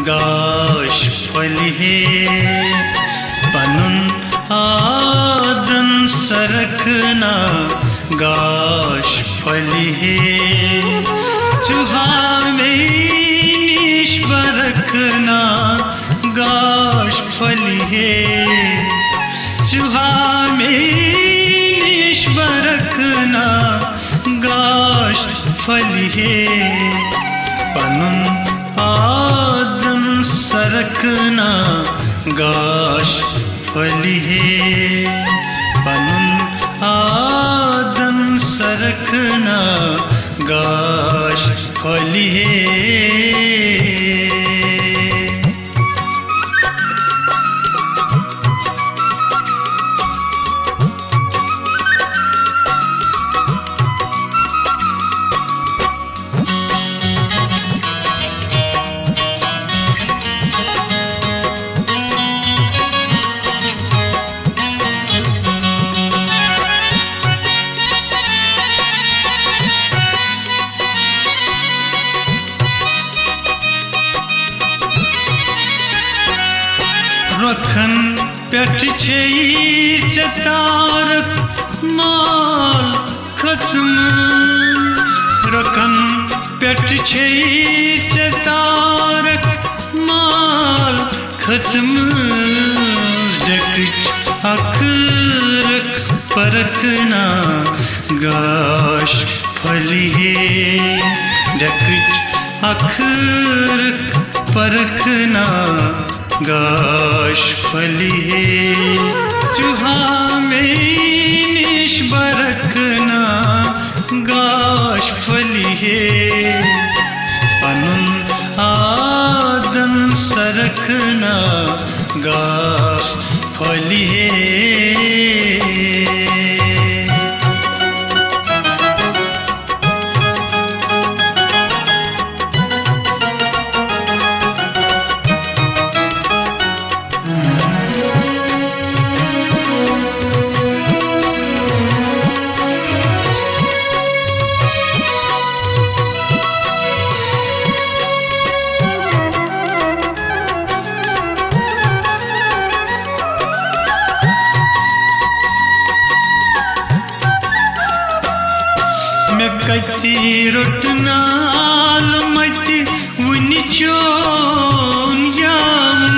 गाश फली हे पनुन आदन सरकना गाश फली हे चुहा में निश बरकना गाश फली हे चुहा में निश बरकना गाश फली हे पनुन आदन सरकना गाश फली हे पनुन आदन सरकना गाश फली हे रखन पेट तारक माल खत्म रखन पेट तारक माल खत्म डकच अखरक परकना गाश फली हे डकच अखरक परकना गाश फली हे चुहा में निश बरकना गाश फली हे पनुन आदन सरकना गाश फली हे कति रुटनाल मति वुनिचोन यावन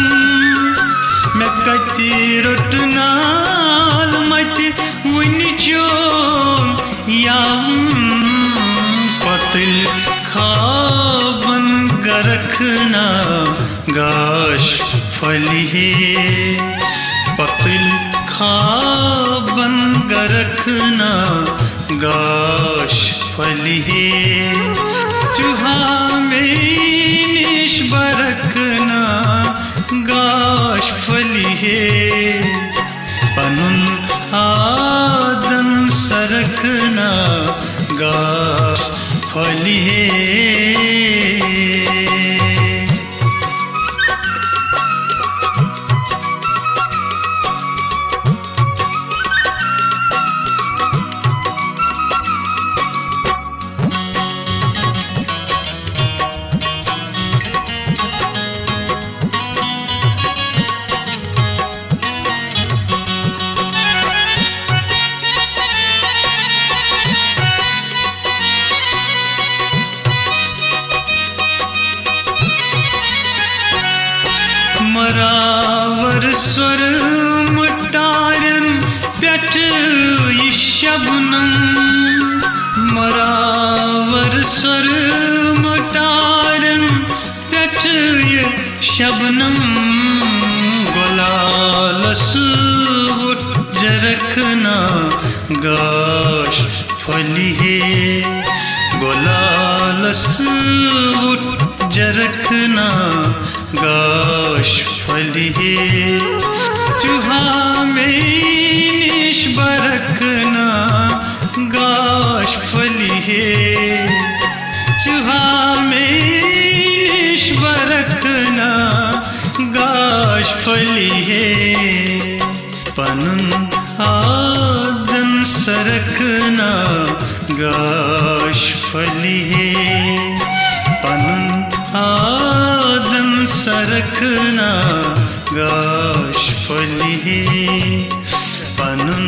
मैं कति रुटनाल मति वुनिचोन यावन पतिल खाबन गरखना गाश फली हे पतिल खाबन गरखना गाश फली हे चुहा में निश बरकना गाश फली हे पनुन आदन सरकना गाश फली हे मरावर स्वर मुटारन पेट शबनम मरावर स्वर मुटारन पेट शबनम गोलालस जरखना गाश फली हे गोलालस जरखना गाश फली हे चुहा में निश बरकना गाश फली हे चुहा में निश बरकना गाश फली हे पनुन आदन सरकना गाश फली हे पनुन आदन सरकना गाश फलिहे पनुन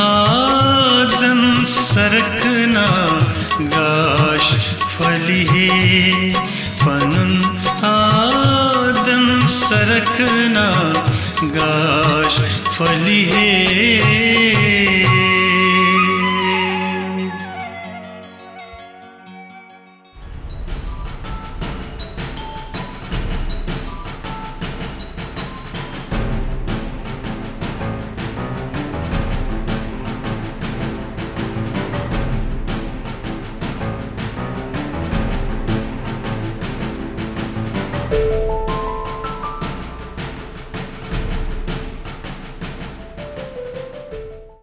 आदन सरकना गाश फलिहे पनुन आदन सरकना गाश फलिहे